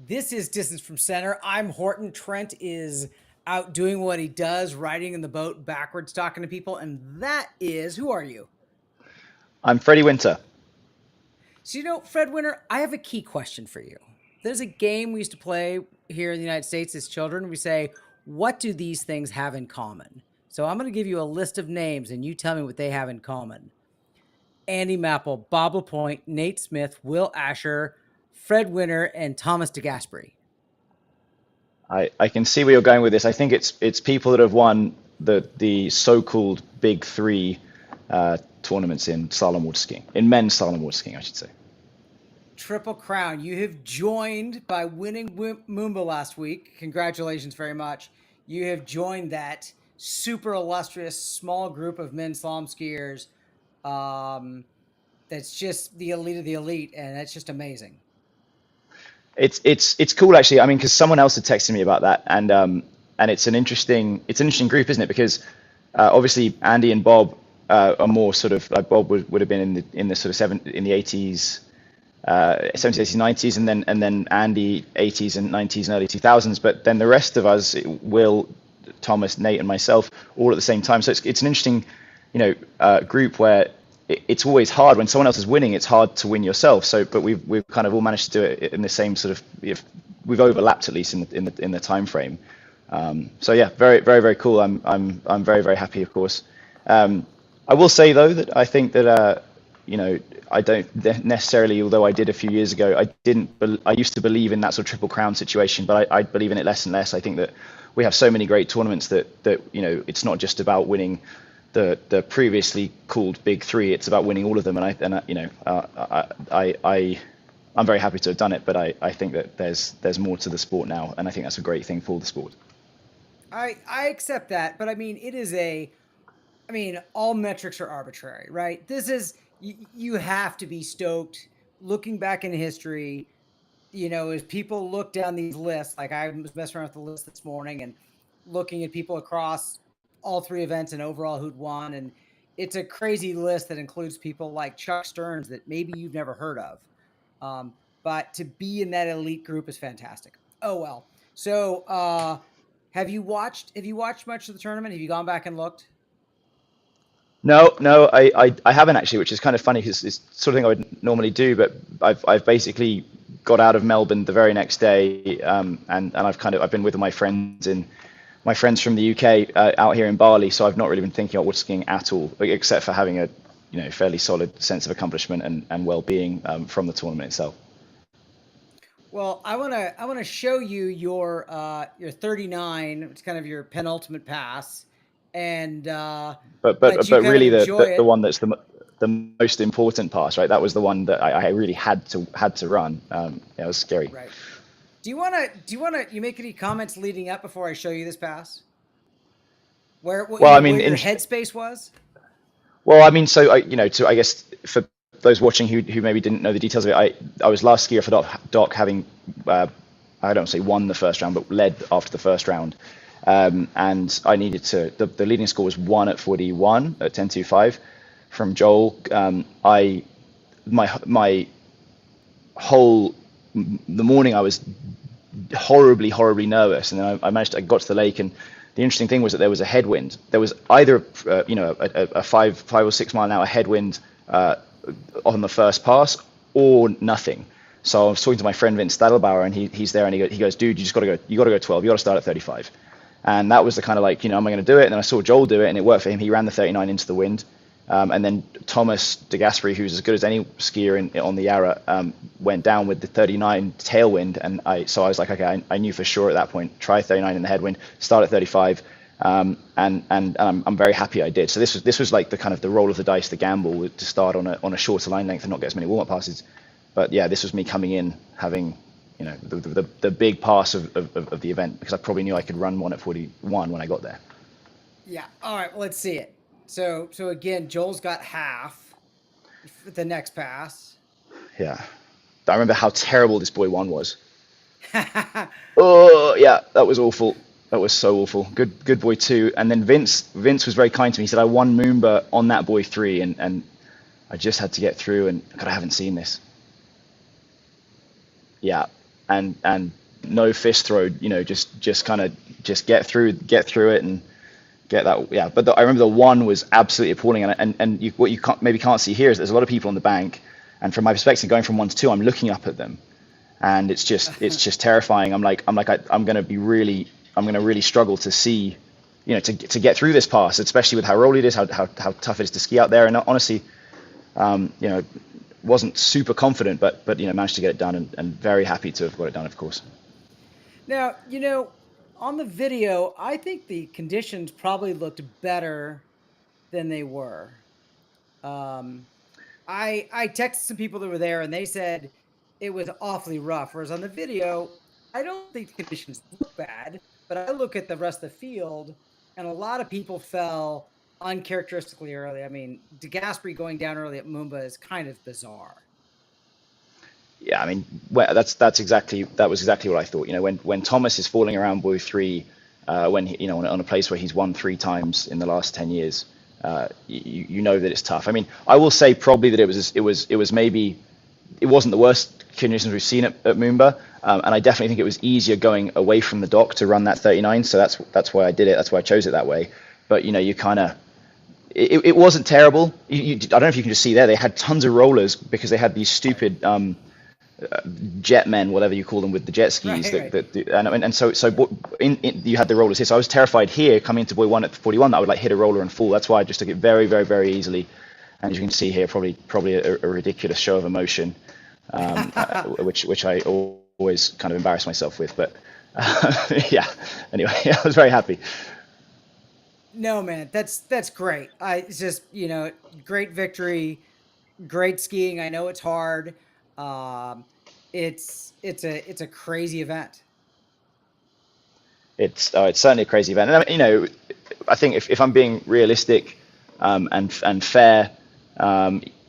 This is Distance from Center. I'm Horton. Trent is out doing what he does, riding in the boat backwards, talking to people. And that is, who are you? I'm Freddie Winter. So, Fred Winter, I have a key question for you. There's a game we used to play here in the United States as children. We say, what do these things have in common? So, I'm going to give you a list of names and you tell me what they have in common. Andy Mapple, Bob Lapointe, Nate Smith, Will Asher, Fred Winter, and Thomas DeGaspery. I can see where you're going with this. I think it's people that have won the so-called Big Three tournaments in slalom water skiing, in men's slalom water skiing, I should say. Triple Crown. You have joined by winning Moomba last week. Congratulations very much. You have joined that super illustrious small group of men slalom skiers. Um, that's just the elite of the elite, and that's just amazing. It's cool actually. I mean, because someone else had texted me about that, and it's an interesting group, isn't it? Because obviously Andy and Bob are more sort of like Bob would have been in the sort of in the 80s, 70s, 80s, 90s, and then Andy 80s and 90s and early 2000s. But then the rest of us, Will, Thomas, Nate, and myself, all at the same time. So it's an interesting, group where it's always hard when someone else is winning. It's hard to win yourself. So, but we've kind of all managed to do it in the same sort of. We've overlapped at least in the time frame. So yeah, very very very cool. I'm very very happy, of course. I will say though that I think that I don't necessarily, although I did a few years ago, I used to believe in that sort of triple crown situation, but I believe in it less and less. I think that we have so many great tournaments that it's not just about winning the previously called Big Three. It's about winning all of them, I'm very happy to have done it, but I think that there's more to the sport now, and I think that's a great thing for the sport. I accept that, but I mean, all metrics are arbitrary, right? You have to be stoked looking back in history. As people look down these lists, like I was messing around with the list this morning and looking at people across all three events and overall who'd won. And it's a crazy list that includes people like Chuck Stearns that maybe you've never heard of. But to be in that elite group is fantastic. Oh, well. So, have you watched much of the tournament? Have you gone back and looked? No, no, I haven't actually, which is kind of funny because it's sort of thing I would normally do, but I've basically got out of Melbourne the very next day, and I've been with my friends from the UK out here in Bali, so I've not really been thinking about water skiing at all, like, except for having a fairly solid sense of accomplishment and well-being from the tournament itself. Well, I wanna show you your 39. It's kind of your penultimate pass, and But let but you but kind of really enjoy the it. one that's the most important pass, right? That was the one that I really had to run. Yeah, it was scary. Right. Do you make any comments leading up before I show you this pass? Where Well, I where mean, your headspace was? so I guess for those watching who maybe didn't know the details of it, I was last skier for Doc having I don't say won the first round, but led after the first round. And I needed the leading score was 1 at 41 at 10.25 from Joel. My whole the morning I was horribly nervous, and then I got to the lake, and the interesting thing was that there was a headwind. There was either a 5 or 6 mile an hour headwind on the first pass, or nothing. So I was talking to my friend Vince Stadelbauer, and he's there, and he goes, dude, you got to go 12, you got to start at 35. And that was the kind of like, am I going to do it? And then I saw Joel do it, and it worked for him. He ran the 39 into the wind. And then Thomas de Gasperi, who's as good as any skier on the Yarra, went down with the 39 tailwind. And so I was like, okay, I knew for sure at that point, try 39 in the headwind, start at 35. And I'm very happy I did. So this was like the kind of the roll of the dice, the gamble to start on a shorter line length and not get as many warm up passes. But yeah, this was me coming in having the big pass of the event, because I probably knew I could run 1 at 41 when I got there. Yeah. All right. Well, let's see it. So again, Joel's got half the next pass. Yeah, I remember how terrible this boy one was. Oh yeah, that was awful. That was so awful. Good boy two. And then Vince was very kind to me. He said I won Moomba on that boy three, and I just had to get through. And God, I haven't seen this. Yeah, and no fist throw, just kind of just get through it and get that. Yeah, but I remember the one was absolutely appalling, and what you can't see here is there's a lot of people on the bank, and from my perspective, going from 1 to 2, I'm looking up at them, and it's just terrifying. I'm gonna really struggle to see, to get through this pass, especially with how rolly it is, how tough it is to ski out there. And honestly, wasn't super confident, but managed to get it done, and very happy to have got it done, of course. Now, on the video, I think the conditions probably looked better than they were. I texted some people that were there, and they said it was awfully rough. Whereas on the video, I don't think the conditions look bad, but I look at the rest of the field, and a lot of people fell uncharacteristically early. I mean, DeGaspery going down early at Moomba is kind of bizarre. Yeah, I mean, that was exactly what I thought. When Thomas is falling around buoy 3, when he, on a place where he's won 3 times in the last 10 years, you know that it's tough. I mean, I will say probably that it wasn't the worst conditions we've seen at Moomba, and I definitely think it was easier going away from the dock to run that 39. So that's why I did it. That's why I chose it that way. But you kind of. It wasn't terrible. I don't know if you can just see there. They had tons of rollers because they had these stupid jetmen, whatever you call them, with the jet skis. Right. And so you had the rollers here. So I was terrified here coming into buoy 1 at 41 that I would hit a roller and fall. That's why I just took it very, very, very easily. And as you can see here, probably a ridiculous show of emotion, which I always kind of embarrass myself with. But yeah. Anyway, I was very happy. No, man, that's great. It's just, great victory, great skiing. I know it's hard. It's a crazy event. It's certainly a crazy event. And I mean, I think if I'm being realistic, and fair,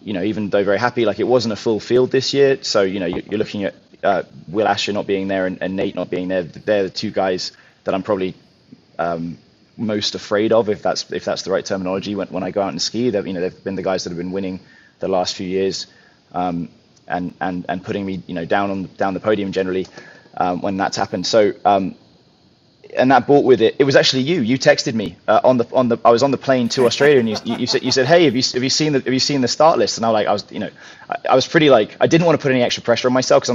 even though very happy, like it wasn't a full field this year. So, you're looking at Will Asher not being there and Nate not being there. They're the 2 guys that I'm probably most afraid of, if that's the right terminology, when I go out and ski. They've been the guys that have been winning the last few years, and putting me down the podium generally when that's happened. So and that brought with it was actually you texted me I was on the plane to Australia, and you said, hey, have you seen the start list? And I was pretty I didn't want to put any extra pressure on myself,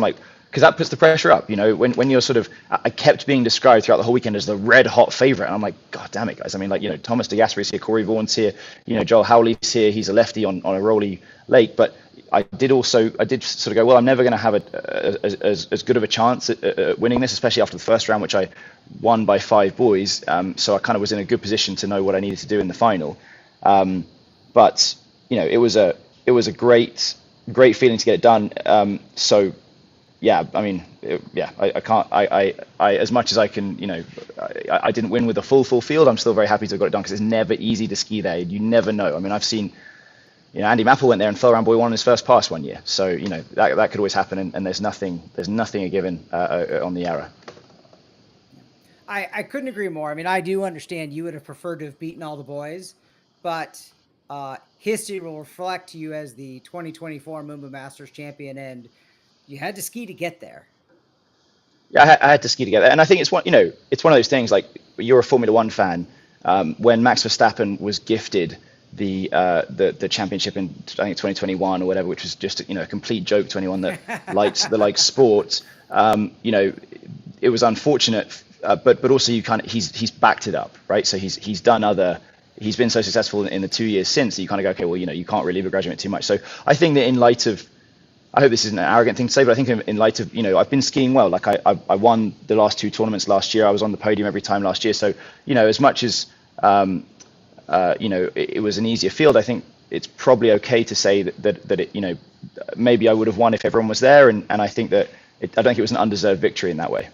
because that puts the pressure up, when you're sort of. I kept being described throughout the whole weekend as the red hot favorite, and I'm like, God damn it, guys. I mean, Thomas DeGaspery's here, Corey Vaughan's here, Joel Howley's here. He's a lefty on a rolly lake, but I did sort of go, well, I'm never going to have as good of a chance at winning this, especially after the first round, which I won by 5 buoys. So I kind of was in a good position to know what I needed to do in the final. But it was a great feeling to get it done. So yeah, I mean, I can't. I as much as I can, I didn't win with a full field. I'm still very happy to have got it done, because it's never easy to ski there. You never know. I mean, I've seen. Andy Mappel went there and fell around buoy 1 on his first pass one year. So, that could always happen, and there's nothing a given on the Yarra. I couldn't agree more. I mean, I do understand you would have preferred to have beaten all the boys, but history will reflect you as the 2024 Moomba Masters champion, and you had to ski to get there. Yeah, I had to ski to get there, and I think it's one of those things, like, you're a Formula One fan. When Max Verstappen was gifted the championship in, I think, 2021 or whatever, which was just a complete joke to anyone that likes sport. It was unfortunate, but also he's backed it up, right? So he's been so successful in the 2 years since that you kind of go, okay, well, you can't really begrudge too much. So I think that in light of, I hope this isn't an arrogant thing to say, but I think in light of, I've been skiing well. Like I won the last 2 tournaments last year. I was on the podium every time last year. So as much as it was an easier field, I think it's probably okay to say that it, maybe I would have won if everyone was there, and I think that I don't think it was an undeserved victory in that way.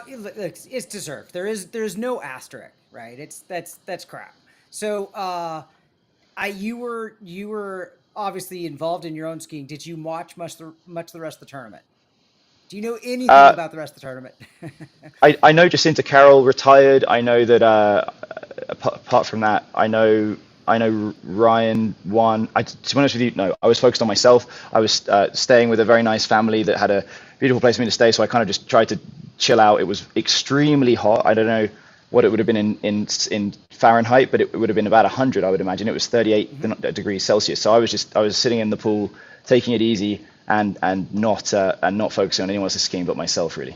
It's deserved. There's no asterisk, right? That's crap. So you were obviously involved in your own skiing. Did you watch much the rest of the tournament? Do you know anything about the rest of the tournament? I know Jacinta Carroll retired. I know that apart from that, I know Ryan won. To be honest with you, no, I was focused on myself. I was staying with a very nice family that had beautiful place for me to stay. So I kind of just tried to chill out. It was extremely hot. I don't know what it would have been in Fahrenheit, but it would have been about 100, I would imagine. It was 38 degrees Celsius. So I was sitting in the pool, taking it easy, and not focusing on anyone else's skiing but myself, really.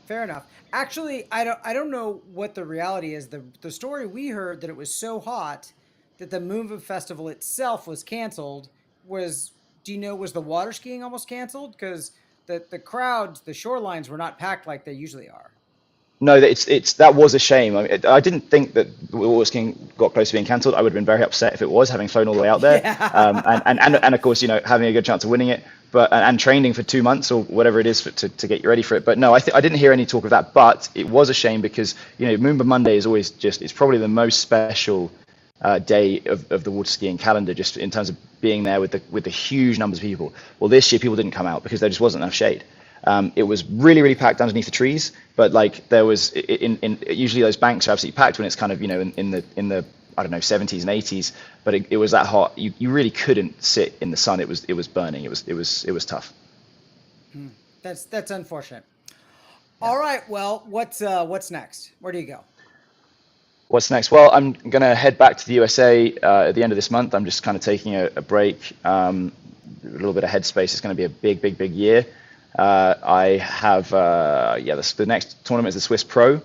Fair enough. Actually, I don't know what the reality is. The story we heard that it was so hot that the Moomba festival itself was canceled. Was Do you know, was the water skiing almost canceled? Because the crowds, the shorelines were not packed like they usually are. No, that was a shame. I didn't think that Water Skiing got close to being cancelled. I would have been very upset if it was, having flown all the way out there. Yeah. And of course, having a good chance of winning it, but and training for 2 months or whatever it is to get you ready for it. But no, I didn't hear any talk of that. But it was a shame because Moomba Monday is always it's probably the most special day of the water skiing calendar, just in terms of being there with the huge numbers of people. Well, this year people didn't come out because there just wasn't enough shade. It was really, really packed underneath the trees, but like there was usually those banks are absolutely packed when it's kind of in the I don't know 70s and 80s, but it was that hot. You really couldn't sit in the sun. It was burning. It was tough. That's unfortunate. All right. Well, what's next? Where do you go? What's next? Well, I'm gonna head back to the USA at the end of this month. I'm just kind of taking a break, a little bit of headspace. It's going to be a big year. I have the next tournament is the Swiss Pro,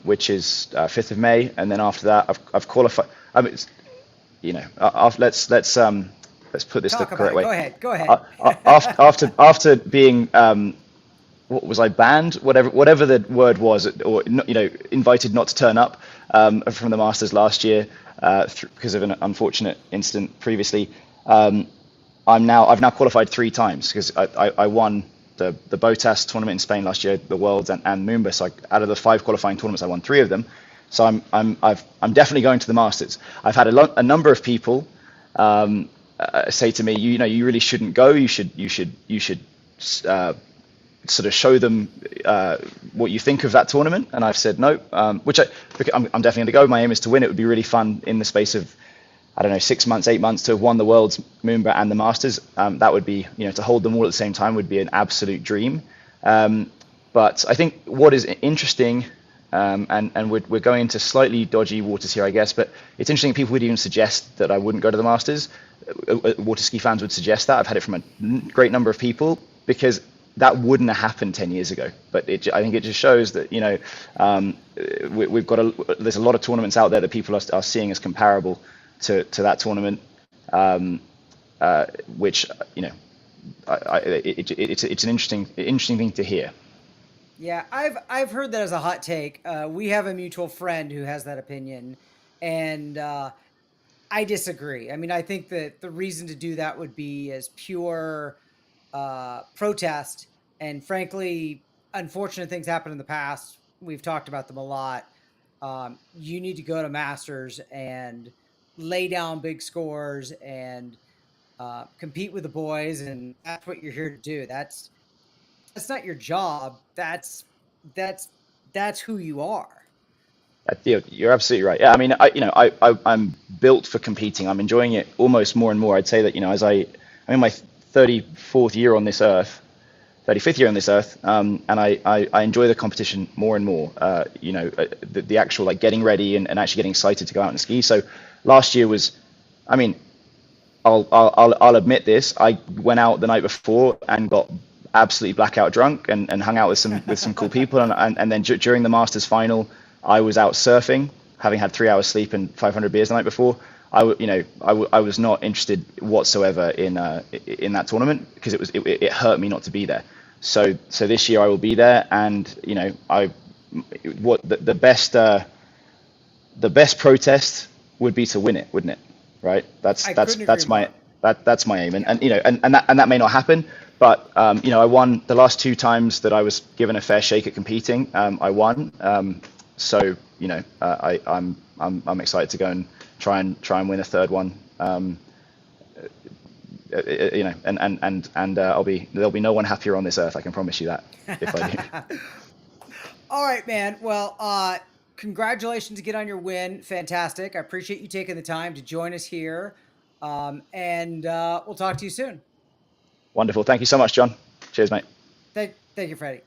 which is 5th of May, and then after that I've qualified. I mean, let's put this the Talk about correct it. way. Go ahead. After being what was I banned? Whatever the word was, or invited not to turn up from the Masters last year because of an unfortunate incident previously. I've now qualified 3 times because I won the Botas tournament in Spain last year, the Worlds and Moomba. So out of the 5 qualifying tournaments, I won 3 of them. So I'm definitely going to the Masters. I've had a number of people say to me, you really shouldn't go. You should sort of show them what you think of that tournament. And I've said no, I'm definitely going to go. My aim is to win. It would be really fun in the space of, I don't know, 6 months, 8 months to have won the Worlds, Moomba, and the Masters. That would be, to hold them all at the same time would be an absolute dream. But I think what is interesting, and we're going into slightly dodgy waters here, I guess, but it's interesting people would even suggest that I wouldn't go to the Masters. Water ski fans would suggest that. I've had it from a great number of people because that wouldn't have happened 10 years ago. But I think it just shows that, there's a lot of tournaments out there that people are seeing as comparable to that tournament, which it's an interesting thing to hear. Yeah, I've heard that as a hot take. We have a mutual friend who has that opinion, and I disagree. I mean, I think that the reason to do that would be as pure protest, and frankly, unfortunate things happen in the past. We've talked about them a lot. You need to go to Masters and lay down big scores and compete with the boys, and that's what you're here to do. That's not your job. That's who you are. You're absolutely right. Yeah, I mean, I'm built for competing. I'm enjoying it almost more and more. I'd say that as I'm in my 34th year on this earth, 35th year on this earth, and I enjoy the competition more and more. The actual like getting ready and actually getting excited to go out and ski. So last year was, I mean, I'll admit this. I went out the night before and got absolutely blackout drunk and hung out with some cool people, and then during the Masters final, I was out surfing, having had 3 hours sleep and 500 beers the night before. I was not interested whatsoever in that tournament because it hurt me not to be there. So this year I will be there, and the best protest would be to win it, wouldn't it? Right? That's my aim, and that may not happen, but I won the last 2 times that I was given a fair shake at competing. I won, so I'm excited to go and try and win a 3rd one. There'll be no one happier on this earth. I can promise you that if I do. All right, man. Well, congratulations again on your win. Fantastic. I appreciate you taking the time to join us here. And we'll talk to you soon. Wonderful. Thank you so much, John. Cheers, mate. Thank you, Freddie.